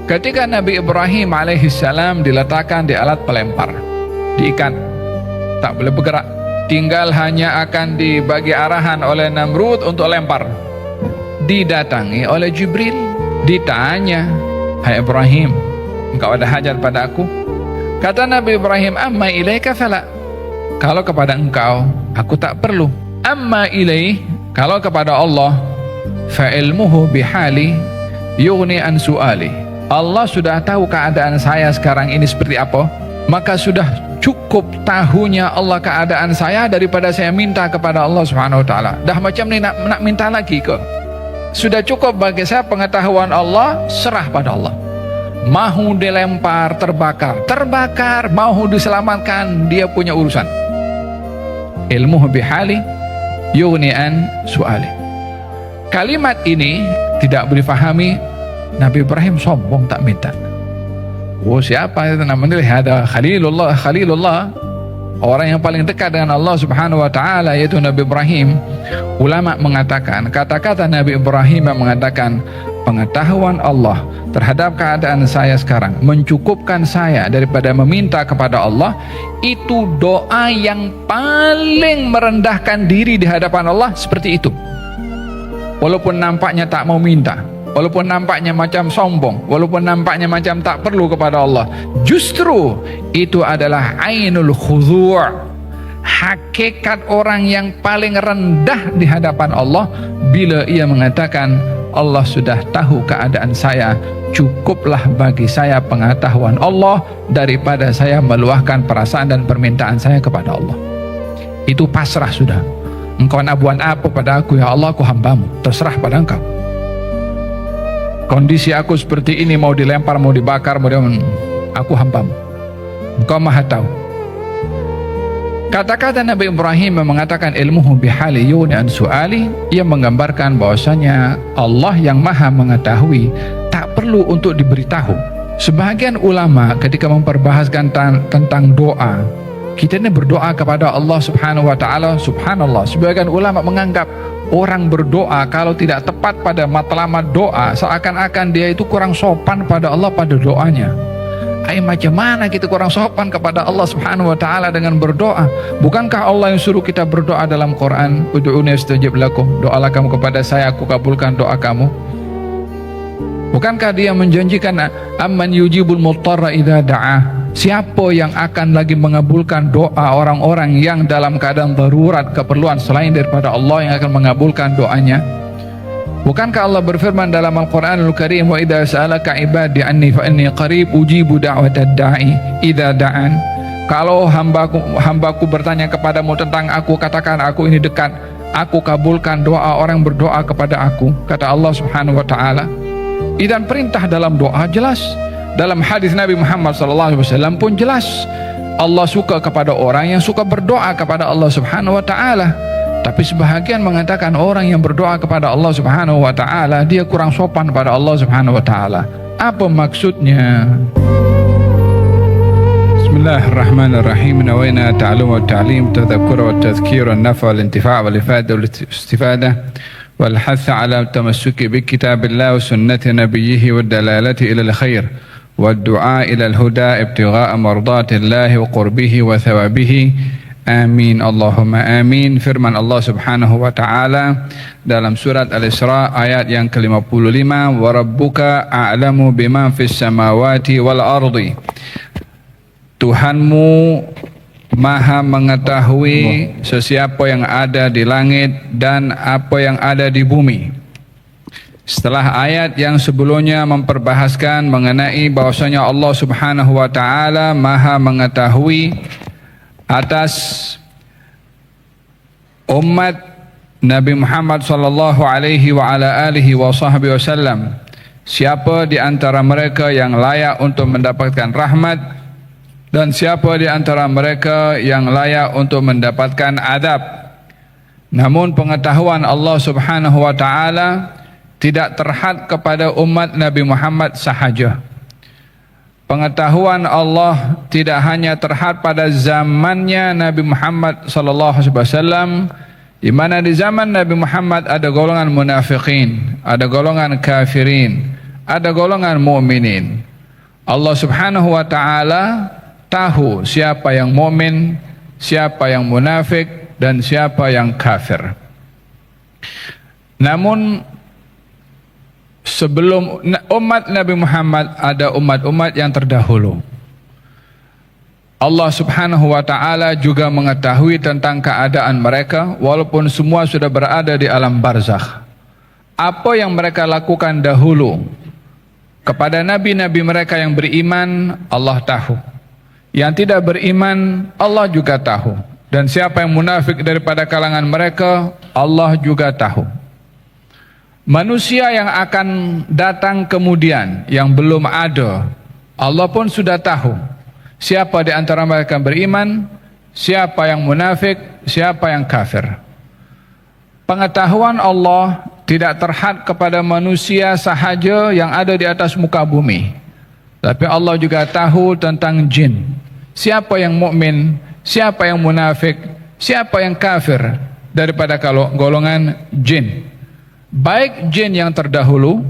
Ketika Nabi Ibrahim alaihissalam diletakkan di alat pelempar, diikat, tak boleh bergerak, tinggal hanya akan dibagi arahan oleh Namrud untuk lempar. Didatangi oleh Jibril, ditanya, "Hai Ibrahim, engkau ada hajat pada aku?" Kata Nabi Ibrahim, "Amma ilaika fala." Kalau kepada engkau, aku tak perlu. Amma ilaih, kalau kepada Allah, fa ilmuhu bihali yughni an su'ali. Allah sudah tahu keadaan saya sekarang ini seperti apa, maka sudah cukup tahunya Allah keadaan saya daripada saya minta kepada Allah Subhanahu wa taala. Dah macam ni nak minta lagi ke? Sudah cukup bagi saya pengetahuan Allah, serah pada Allah. Mahu dilempar terbakar, mahu diselamatkan, dia punya urusan. Ilmuhu bihali yughni an su'ali. Kalimat ini tidak boleh fahami Nabi Ibrahim sombong tak minta. Oh, siapa itu namanya? Ada Khalilullah, orang yang paling dekat dengan Allah Subhanahu wa taala, yaitu Nabi Ibrahim. Ulama mengatakan, kata-kata Nabi Ibrahim yang mengatakan, pengetahuan Allah terhadap keadaan saya sekarang mencukupkan saya daripada meminta kepada Allah. Itu doa yang paling merendahkan diri di hadapan Allah, seperti itu. Walaupun nampaknya tak mau minta, walaupun nampaknya macam sombong, walaupun nampaknya macam tak perlu kepada Allah, justru itu adalah ainul khudhu', hakikat orang yang paling rendah di hadapan Allah, bila ia mengatakan, Allah sudah tahu keadaan saya, cukuplah bagi saya pengetahuan Allah daripada saya meluahkan perasaan dan permintaan saya kepada Allah. Itu pasrah sudah. Engkau nak buat apa pada aku, ya Allah, aku hambamu, terserah pada engkau. Kondisi aku seperti ini, mau dilempar, mau dibakar, aku hambamu, engkau maha tahu. Kata-kata Nabi Ibrahim yang mengatakan ilmuhu bihali yughni an su'ali, ia menggambarkan bahwasanya Allah yang maha mengetahui, tak perlu untuk diberitahu. Sebahagian ulama ketika memperbahaskan tentang doa, kita ini berdoa kepada Allah Subhanahu wa taala, subhanallah, sebagian ulama menganggap orang berdoa kalau tidak tepat pada matlamat doa, seakan-akan dia itu kurang sopan pada Allah pada doanya. Macam mana kita kurang sopan kepada Allah Subhanahu wa taala dengan berdoa? Bukankah Allah yang suruh kita berdoa dalam Quran, ud'uni astajib lakum, doalah kamu kepada saya, aku kabulkan doa kamu. Bukankah dia menjanjikan amman yujibul muttarra idza da'ah? Siapa yang akan lagi mengabulkan doa orang-orang yang dalam keadaan darurat, keperluan, selain daripada Allah yang akan mengabulkan doanya? Bukankah Allah berfirman dalam Al-Quranul Karim, wa idza sa'alaka ibadi anni fa inni qarib ujibu da'watad da'i idza da'an. Kalau hambaku bertanya kepadamu tentang aku, katakan aku ini dekat, aku kabulkan doa orang berdoa kepada aku, kata Allah Subhanahu wa taala. Dan perintah dalam doa jelas. Dalam hadis Nabi Muhammad SAW pun jelas, Allah suka kepada orang yang suka berdoa kepada Allah Subhanahu wa taala. Tapi sebahagian mengatakan orang yang berdoa kepada Allah Subhanahu wa taala, dia kurang sopan pada Allah Subhanahu wa taala. Apa maksudnya? Bismillahirrahmanirrahim. Nawaina ta'allum wa ta'lim, tadhakkur wa tadhkir, an-nafa' wal-intifa' wal-ifada wal-istifadah, والحث على التمسك بكتاب الله وسنة نبيه والدلالة إلى الخير والدعاء إلى الهدى ابتغاء مرضات الله وقربه وثوابه. Amin Allahumma amin. Firman Allah Subhanahu wa taala dalam surat Al-Isra ayat yang ke-55, wa rabbuka a'lamu biman fis samawati wal ardi. Tuhanmu maha mengetahui sesiapa yang ada di langit dan apa yang ada di bumi. Setelah ayat yang sebelumnya memperbahaskan mengenai bahwasanya Allah Subhanahu wa taala maha mengetahui atas umat Nabi Muhammad sallallahu alaihi wa ala alihi wasallam, siapa di antara mereka yang layak untuk mendapatkan rahmat dan siapa di antara mereka yang layak untuk mendapatkan adab. Namun pengetahuan Allah Subhanahu wa taala tidak terhad kepada umat Nabi Muhammad sahaja. Pengetahuan Allah tidak hanya terhad pada zamannya Nabi Muhammad sallallahu alaihi wasallam, di mana di zaman Nabi Muhammad ada golongan munafikin, ada golongan kafirin, ada golongan mukminin. Allah Subhanahu wa taala tahu siapa yang mukmin, siapa yang munafik, dan siapa yang kafir. Namun sebelum umat Nabi Muhammad ada umat-umat yang terdahulu. Allah Subhanahu wa taala juga mengetahui tentang keadaan mereka walaupun semua sudah berada di alam barzakh. Apa yang mereka lakukan dahulu kepada nabi-nabi mereka yang beriman, Allah tahu. Yang tidak beriman, Allah juga tahu. Dan siapa yang munafik daripada kalangan mereka, Allah juga tahu. Manusia yang akan datang kemudian, yang belum ada, Allah pun sudah tahu. Siapa di antara mereka yang beriman, siapa yang munafik, siapa yang kafir. Pengetahuan Allah tidak terhad kepada manusia sahaja yang ada di atas muka bumi. Tapi Allah juga tahu tentang jin. Siapa yang mukmin, siapa yang munafik, siapa yang kafir daripada golongan jin. Baik jin yang terdahulu,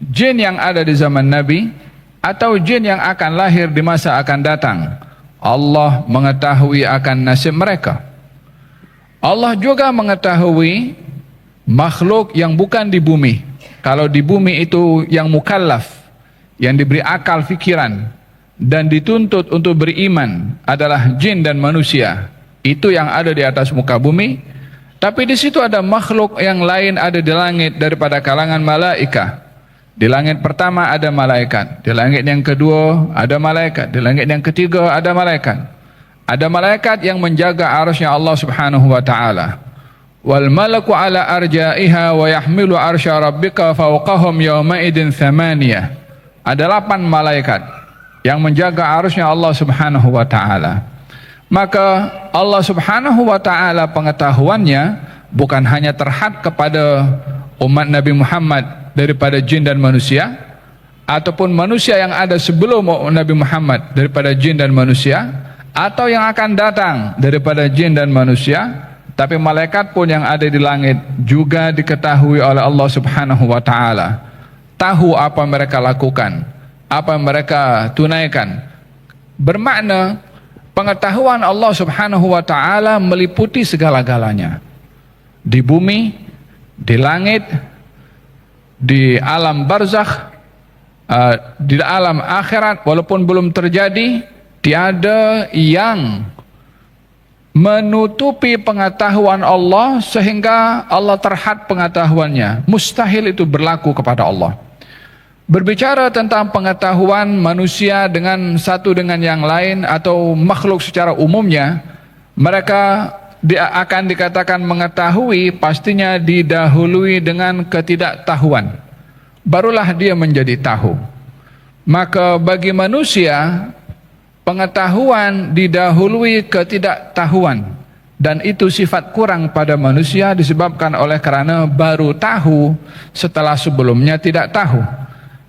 jin yang ada di zaman Nabi, atau jin yang akan lahir di masa akan datang. Allah mengetahui akan nasib mereka. Allah juga mengetahui makhluk yang bukan di bumi. Kalau di bumi itu yang mukallaf, yang diberi akal fikiran dan dituntut untuk beriman adalah jin dan manusia. Itu yang ada di atas muka bumi. Tapi di situ ada makhluk yang lain ada di langit daripada kalangan malaikat. Di langit pertama ada malaikat, di langit yang kedua ada malaikat, di langit yang ketiga ada malaikat. Ada malaikat yang menjaga arsy Allah Subhanahu wa taala. Wal malaku ala arja'iha wa yahmilu arsya rabbika fawqahum yawma idin thamaniyah. Ada 8 malaikat yang menjaga arsy Allah Subhanahu wa taala. Maka Allah Subhanahu wa taala pengetahuannya bukan hanya terhad kepada umat Nabi Muhammad daripada jin dan manusia, ataupun manusia yang ada sebelum Nabi Muhammad daripada jin dan manusia, atau yang akan datang daripada jin dan manusia, tapi malaikat pun yang ada di langit juga diketahui oleh Allah Subhanahu wa taala. Tahu apa mereka lakukan, apa mereka tunaikan. Bermakna pengetahuan Allah Subhanahu wa taala meliputi segala-galanya. Di bumi, di langit, di alam barzakh, di alam akhirat, walaupun belum terjadi, tiada yang menutupi pengetahuan Allah sehingga Allah terhad pengetahuannya. Mustahil itu berlaku kepada Allah. Berbicara tentang pengetahuan manusia dengan satu dengan yang lain atau makhluk secara umumnya, mereka akan dikatakan mengetahui pastinya didahului dengan ketidaktahuan. Barulah dia menjadi tahu. Maka bagi manusia, pengetahuan didahului ketidaktahuan. Dan itu sifat kurang pada manusia disebabkan oleh karena baru tahu setelah sebelumnya tidak tahu.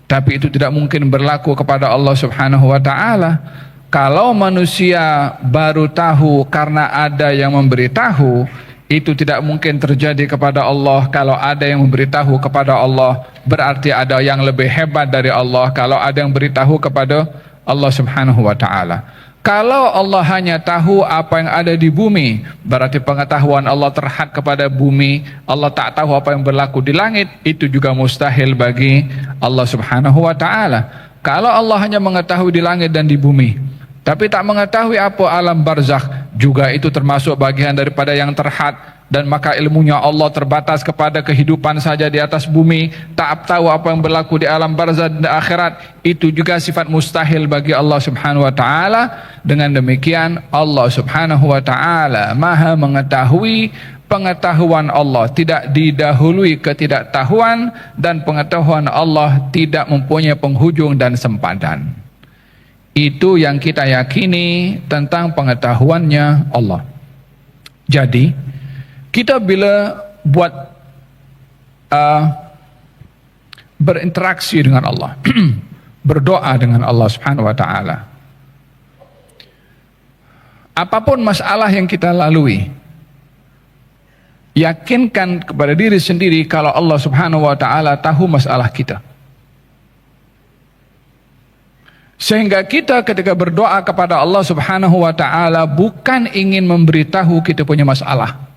Tapi itu tidak mungkin berlaku kepada Allah Subhanahu wa taala. Kalau manusia baru tahu karena ada yang memberitahu, itu tidak mungkin terjadi kepada Allah. Kalau ada yang memberitahu kepada Allah, berarti ada yang lebih hebat dari Allah. Kalau ada yang beritahu kepada Allah Subhanahu wa taala. Kalau Allah hanya tahu apa yang ada di bumi, berarti pengetahuan Allah terhad kepada bumi. Allah tak tahu apa yang berlaku di langit, itu juga mustahil bagi Allah Subhanahu wa taala. Kalau Allah hanya mengetahui di langit dan di bumi, tapi tak mengetahui apa alam barzakh, juga itu termasuk bagian daripada yang terhad. Dan maka ilmunya Allah terbatas kepada kehidupan saja di atas bumi, tak tahu apa yang berlaku di alam barzakh dan akhirat. Itu juga sifat mustahil bagi Allah Subhanahu wa taala. Dengan demikian Allah Subhanahu wa taala Maha mengetahui. Pengetahuan Allah tidak didahului ketidaktahuan, dan pengetahuan Allah tidak mempunyai penghujung dan sempadan. Itu yang kita yakini tentang pengetahuannya Allah. Jadi kita bila buat berinteraksi dengan Allah, berdoa dengan Allah Subhanahu wa taala, apapun masalah yang kita lalui, yakinkan kepada diri sendiri kalau Allah Subhanahu wa taala tahu masalah kita. Sehingga kita ketika berdoa kepada Allah Subhanahu wa taala bukan ingin memberitahu kita punya masalah.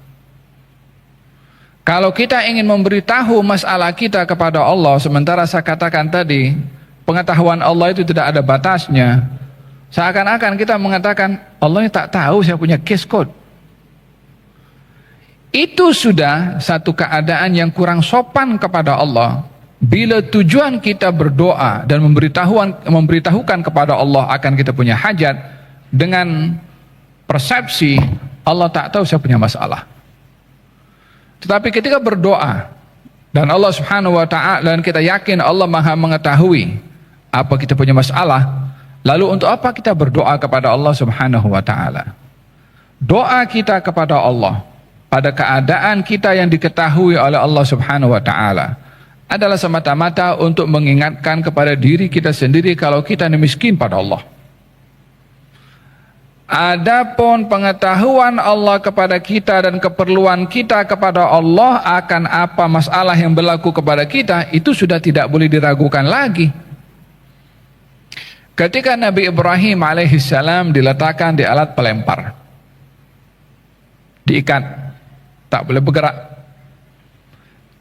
Kalau kita ingin memberitahu masalah kita kepada Allah, sementara saya katakan tadi, pengetahuan Allah itu tidak ada batasnya. Seakan-akan kita mengatakan, Allah ini tak tahu saya punya case code. Itu sudah satu keadaan yang kurang sopan kepada Allah. Bila tujuan kita berdoa dan memberitahukan kepada Allah akan kita punya hajat dengan persepsi Allah tak tahu saya punya masalah. Tetapi ketika berdoa dan Allah Subhanahu wa taala, dan kita yakin Allah Maha mengetahui apa kita punya masalah, lalu untuk apa kita berdoa kepada Allah Subhanahu wa taala? Doa kita kepada Allah pada keadaan kita yang diketahui oleh Allah Subhanahu wa taala adalah semata-mata untuk mengingatkan kepada diri kita sendiri kalau kita ini miskin pada Allah. Adapun pengetahuan Allah kepada kita dan keperluan kita kepada Allah akan apa masalah yang berlaku kepada kita, itu sudah tidak boleh diragukan lagi. Ketika Nabi Ibrahim alaihissalam diletakkan di alat pelempar, diikat, tak boleh bergerak,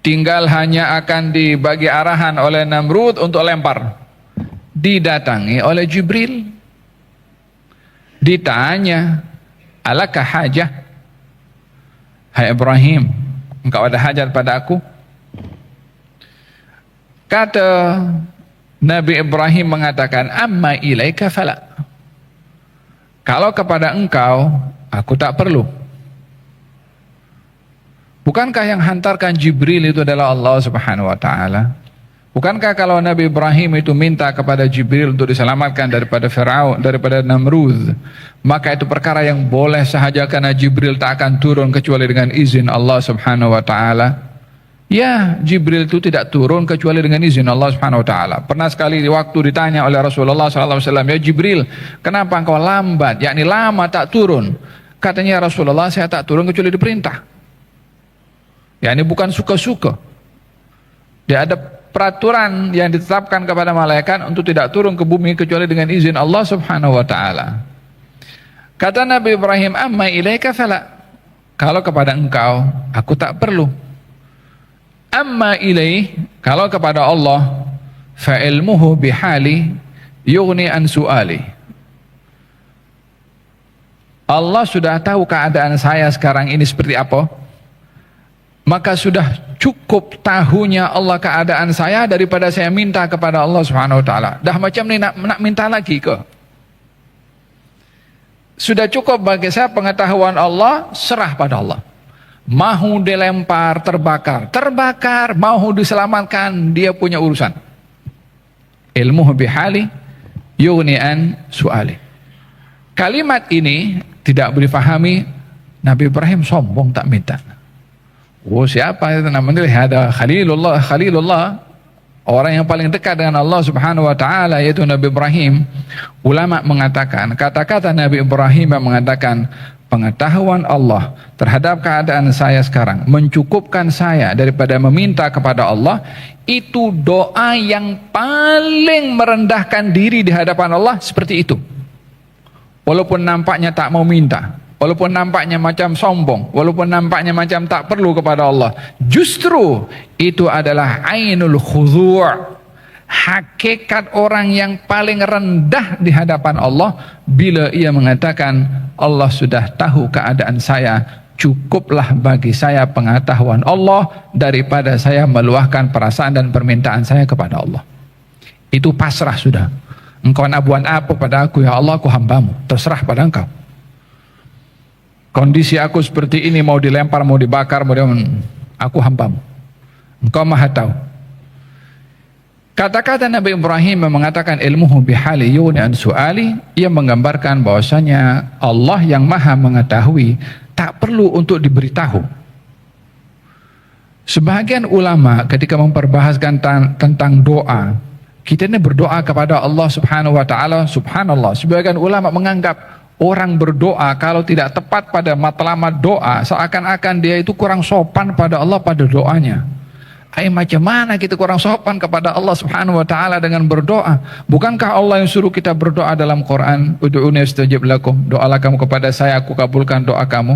tinggal hanya akan dibagi arahan oleh Namrud untuk lempar. Didatangi oleh Jibril, ditanya, alaka hajah, hai Ibrahim, engkau ada hajat pada aku? Kata Nabi Ibrahim mengatakan, amma ilaika fala, kalau kepada engkau aku tak perlu. Bukankah yang hantarkan Jibril itu adalah Allah Subhanahu wa taala? Bukankah kalau Nabi Ibrahim itu minta kepada Jibril untuk diselamatkan daripada Firaun, daripada Namrud, maka itu perkara yang boleh sahaja karena Jibril tak akan turun kecuali dengan izin Allah Subhanahu wa taala? Ya, Jibril itu tidak turun kecuali dengan izin Allah Subhanahu wa taala. Pernah sekali waktu ditanya oleh Rasulullah SAW, ya Jibril, kenapa engkau lambat, yakni lama tak turun? Katanya, ya Rasulullah, saya tak turun kecuali diperintah. Ya, ini bukan suka-suka. Dia ada peraturan yang ditetapkan kepada malaikat untuk tidak turun ke bumi kecuali dengan izin Allah Subhanahu wa taala. Kata Nabi Ibrahim, amma ilaika fala, kalau kepada engkau aku tak perlu. Amma ilaih, kalau kepada Allah, fa ilmuhu bihali yughni an su'ali. Allah sudah tahu keadaan saya sekarang ini seperti apa, maka sudah cukup tahunya Allah keadaan saya daripada saya minta kepada Allah Subhanahu wa taala. Dah macam ni nak minta lagi ke? Sudah cukup bagi saya pengetahuan Allah, serah pada Allah. Mahu dilempar, terbakar, mahu diselamatkan, dia punya urusan. Ilmuhu bihali yughni an su'ali. Kalimat ini tidak boleh difahami Nabi Ibrahim sombong tak minta. Oh, siapa itu namanya? Ada Khalilullah, orang yang paling dekat dengan Allah Subhanahu wa taala, yaitu Nabi Ibrahim. Ulama mengatakan, kata-kata Nabi Ibrahim yang mengatakan, pengetahuan Allah terhadap keadaan saya sekarang mencukupkan saya daripada meminta kepada Allah, itu doa yang paling merendahkan diri di hadapan Allah seperti itu. Walaupun nampaknya tak mau minta, walaupun nampaknya macam sombong, walaupun nampaknya macam tak perlu kepada Allah, justru itu adalah ainul khudhu', hakikat orang yang paling rendah di hadapan Allah bila ia mengatakan, Allah sudah tahu keadaan saya, cukuplah bagi saya pengetahuan Allah daripada saya meluahkan perasaan dan permintaan saya kepada Allah. Itu pasrah sudah. Engkau nak buat apa pada aku, ya Allah, aku hambamu, terserah pada engkau. Kondisi aku seperti ini, mau dilempar, mau dibakar, aku hambamu, engkau maha tahu. Kata-kata Nabi Ibrahim yang mengatakan ilmuhu bihali yughni an su'ali, ia menggambarkan bahwasanya Allah yang maha mengetahui tak perlu untuk diberitahu. Sebahagian ulama ketika memperbahaskan tentang doa, kita ini berdoa kepada Allah Subhanahu wa taala, subhanallah, sebagian ulama menganggap orang berdoa kalau tidak tepat pada matlamat doa, seakan-akan dia itu kurang sopan pada Allah pada doanya. Macam mana kita kurang sopan kepada Allah Subhanahu wa taala dengan berdoa? Bukankah Allah yang suruh kita berdoa dalam Quran, ud'uni astajib lakum, doalah kamu kepada saya, aku kabulkan doa kamu.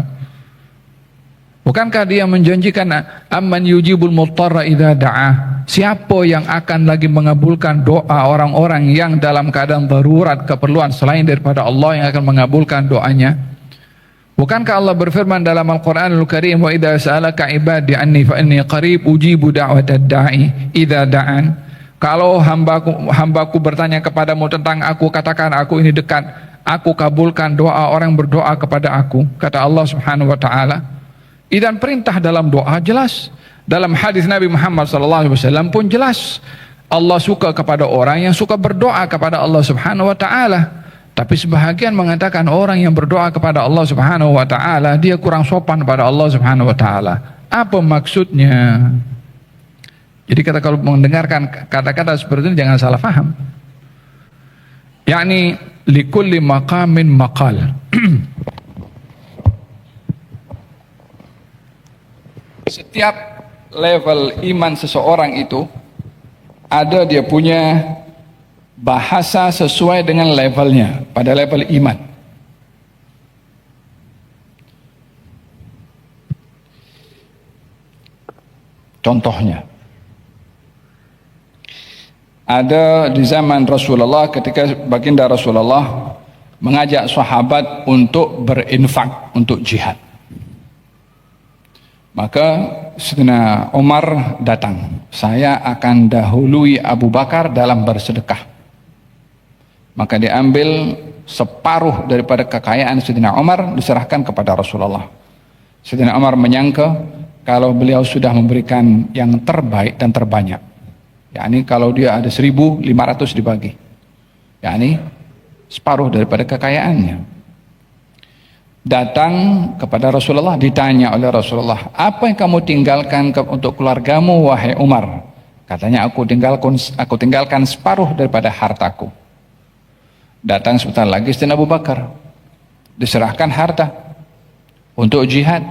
Bukankah dia menjanjikan amman yujibul muttarra idza da'ah? Siapa yang akan lagi mengabulkan doa orang-orang yang dalam keadaan darurat, keperluan, selain daripada Allah yang akan mengabulkan doanya? Bukankah Allah berfirman dalam Al-Quranul Karim, wa idza sa'alaka ibadi anni fa inni qarib ujibu da'watad da'i idza da'an. Kalau hambaku bertanya kepadamu tentang aku, katakan aku ini dekat, aku kabulkan doa orang berdoa kepada aku, kata Allah Subhanahu wa taala. Dan perintah dalam doa jelas. Dalam hadis Nabi Muhammad SAW pun jelas. Allah suka kepada orang yang suka berdoa kepada Allah Subhanahu wa taala. Tapi sebahagian mengatakan orang yang berdoa kepada Allah Subhanahu wa taala dia kurang sopan pada Allah Subhanahu wa taala. Apa maksudnya? Jadi kalau mendengarkan kata-kata seperti ini jangan salah faham. Yakni likulli maqamin maqal. Setiap level iman seseorang itu ada dia punya bahasa sesuai dengan levelnya pada level iman. Contohnya ada di zaman Rasulullah ketika baginda Rasulullah mengajak sahabat untuk berinfak untuk jihad. Maka Sayyidina Umar datang, saya akan dahului Abu Bakar dalam bersedekah. Maka diambil separuh daripada kekayaan Sayyidina Umar diserahkan kepada Rasulullah. Sayyidina Umar menyangka kalau beliau sudah memberikan yang terbaik dan terbanyak, yakni kalau dia ada 1.500 dibagi, yakni separuh daripada kekayaannya. Datang kepada Rasulullah, ditanya oleh Rasulullah, apa yang kamu tinggalkan untuk keluargamu wahai Umar? Katanya aku tinggalkan separuh daripada hartaku. Datang sebentar lagi Sayyidina Abu Bakar, diserahkan harta untuk jihad.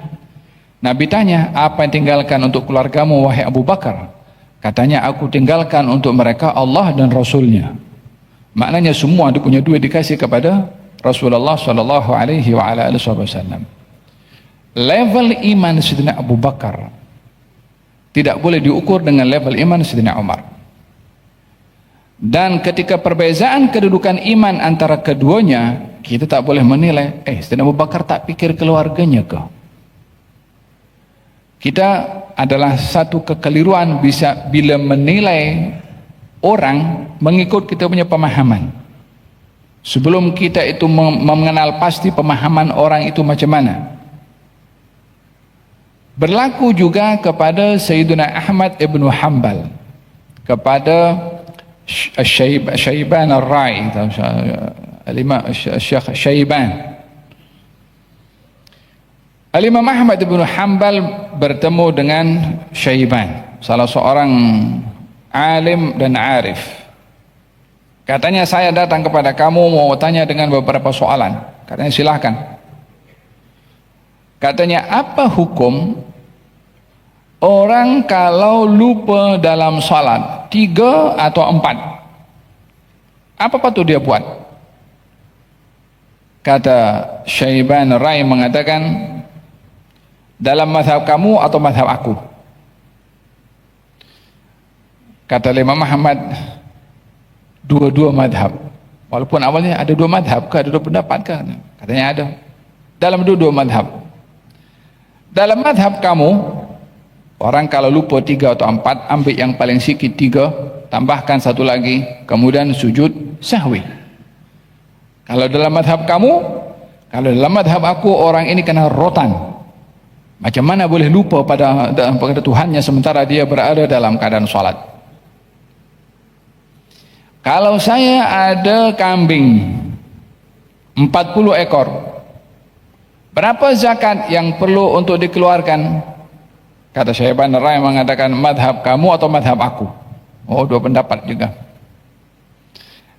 Nabi tanya, apa yang tinggalkan untuk keluargamu wahai Abu Bakar? Katanya aku tinggalkan untuk mereka Allah dan Rasulnya. Maknanya semua dia punya duit dikasih kepada Rasulullah sallallahu alaihi wa ala alihi wasallam. Level iman Sayyidina Abu Bakar tidak boleh diukur dengan level iman Sayyidina Umar. Dan ketika perbezaan kedudukan iman antara keduanya, kita tak boleh menilai, Sayyidina Abu Bakar tak pikir keluarganya ke? Kita adalah satu kekeliruan bisa bila menilai orang mengikut kita punya pemahaman. Sebelum kita itu mengenal pasti pemahaman orang itu macam mana. Berlaku juga kepada Sayyidina Ahmad ibn Hanbal, kepada Syaiban al-Ra'i, Al-Imam Syekh Syaiban. Al-Imam Ahmad ibn Hanbal bertemu dengan Syaiban, salah seorang alim dan arif. Katanya, saya datang kepada kamu mau tanya dengan beberapa soalan. Katanya, silahkan. Katanya, apa hukum orang kalau lupa dalam salat 3 atau 4? Apa patut dia buat? Kata Syaiban Rai mengatakan, dalam mazhab kamu atau mazhab aku? Kata Imam Muhammad, dua-dua madhab. Walaupun awalnya ada 2 madhab ke, ada 2 pendapat ke? Katanya ada. Dalam dua-dua madhab. Dalam madhab kamu, orang kalau lupa 3 atau 4, ambil yang paling sikit 3, tambahkan 1 lagi, kemudian sujud sahwi. Kalau dalam madhab kamu, kalau dalam madhab aku, orang ini kena rotan. Macam mana boleh lupa pada Tuhannya sementara dia berada dalam keadaan salat? Kalau saya ada kambing 40 ekor, berapa zakat yang perlu untuk dikeluarkan? Kata Syaiban Rai mengatakan, madhab kamu atau madhab aku? Oh, 2 pendapat juga.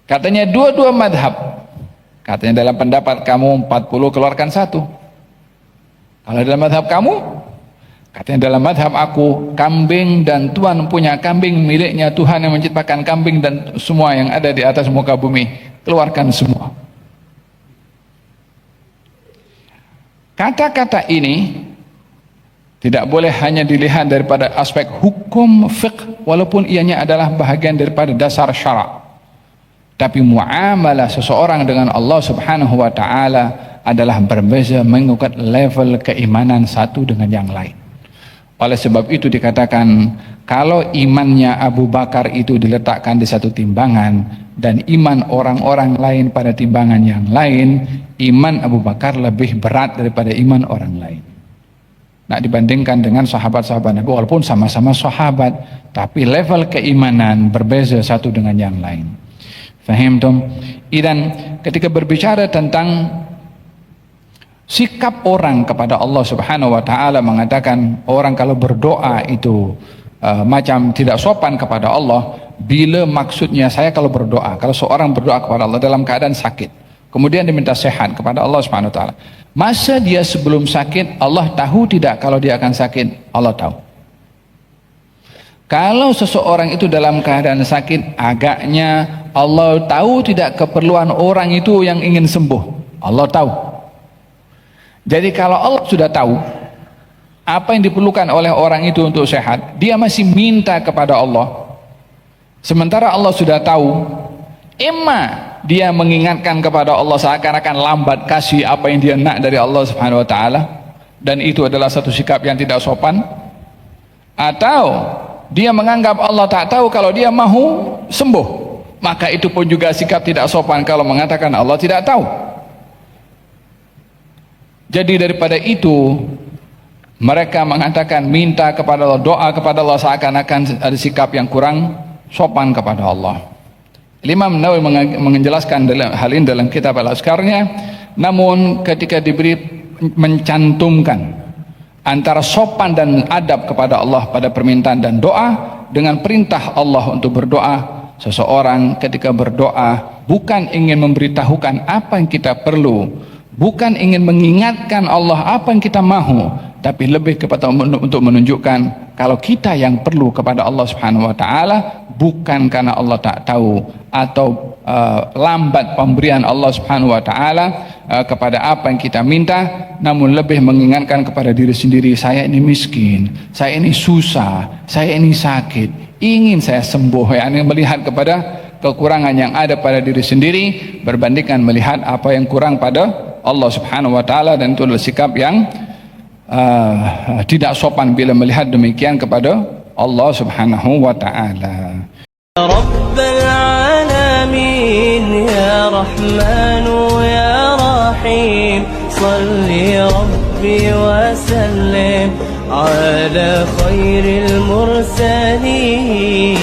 Katanya dua-dua madhab. Katanya dalam pendapat kamu 40 keluarkan 1. Kalau dalam madhab kamu, Katanya dalam madhab aku, kambing dan tuan punya kambing miliknya Tuhan yang menciptakan kambing dan semua yang ada di atas muka bumi. Keluarkan semua. Kata-kata ini tidak boleh hanya dilihat daripada aspek hukum fiqh, walaupun ianya adalah bahagian daripada dasar syarak. Tapi muamalah seseorang dengan Allah Subhanahu wa taala adalah berbeza mengikut level keimanan satu dengan yang lain. Oleh sebab itu dikatakan, kalau imannya Abu Bakar itu diletakkan di satu timbangan dan iman orang-orang lain pada timbangan yang lain, iman Abu Bakar lebih berat daripada iman orang lain. Nak dibandingkan dengan sahabat-sahabat Nabi, walaupun sama-sama sahabat, tapi level keimanan berbeza satu dengan yang lain. Fahimtum? Dan ketika berbicara tentang sikap orang kepada Allah Subhanahu wa taala, mengatakan orang kalau berdoa itu macam tidak sopan kepada Allah, bila maksudnya saya kalau berdoa, kalau seorang berdoa kepada Allah dalam keadaan sakit, kemudian diminta sehat kepada Allah Subhanahu wa taala, masa dia sebelum sakit Allah tahu tidak kalau dia akan sakit? Allah tahu. Kalau seseorang itu dalam keadaan sakit, agaknya Allah tahu tidak keperluan orang itu yang ingin sembuh? Allah tahu. Jadi kalau Allah sudah tahu apa yang diperlukan oleh orang itu untuk sehat, dia masih minta kepada Allah, sementara Allah sudah tahu, dia mengingatkan kepada Allah seakan-akan lambat kasih apa yang dia nak dari Allah Subhanahu wa taala, dan itu adalah satu sikap yang tidak sopan. Atau dia menganggap Allah tak tahu kalau dia mahu sembuh, maka itu pun juga sikap tidak sopan kalau mengatakan Allah tidak tahu. Jadi daripada itu, mereka mengatakan minta kepada Allah, doa kepada Allah seakan-akan ada sikap yang kurang sopan kepada Allah. Imam Nawawi menjelaskan hal ini dalam kitab Al-Azkarnya, namun ketika diberi mencantumkan antara sopan dan adab kepada Allah pada permintaan dan doa dengan perintah Allah untuk berdoa, seseorang ketika berdoa bukan ingin memberitahukan apa yang kita perlu, bukan ingin mengingatkan Allah apa yang kita mahu, tapi lebih kepada untuk menunjukkan kalau kita yang perlu kepada Allah Subhanahu wa taala, bukan karena Allah tak tahu atau lambat pemberian Allah Subhanahu wa taala kepada apa yang kita minta, namun lebih mengingatkan kepada diri sendiri, saya ini miskin, saya ini susah, saya ini sakit, ingin saya sembuh. Yang melihat kepada kekurangan yang ada pada diri sendiri berbandingkan melihat apa yang kurang pada Allah Subhanahu wa taala, dan itu adalah sikap yang tidak sopan bila melihat demikian kepada Allah Subhanahu wa taala. Rabbal alamin ya Rahman ya Rahim, salli Rabbi wa sallim ala khairil mursalin.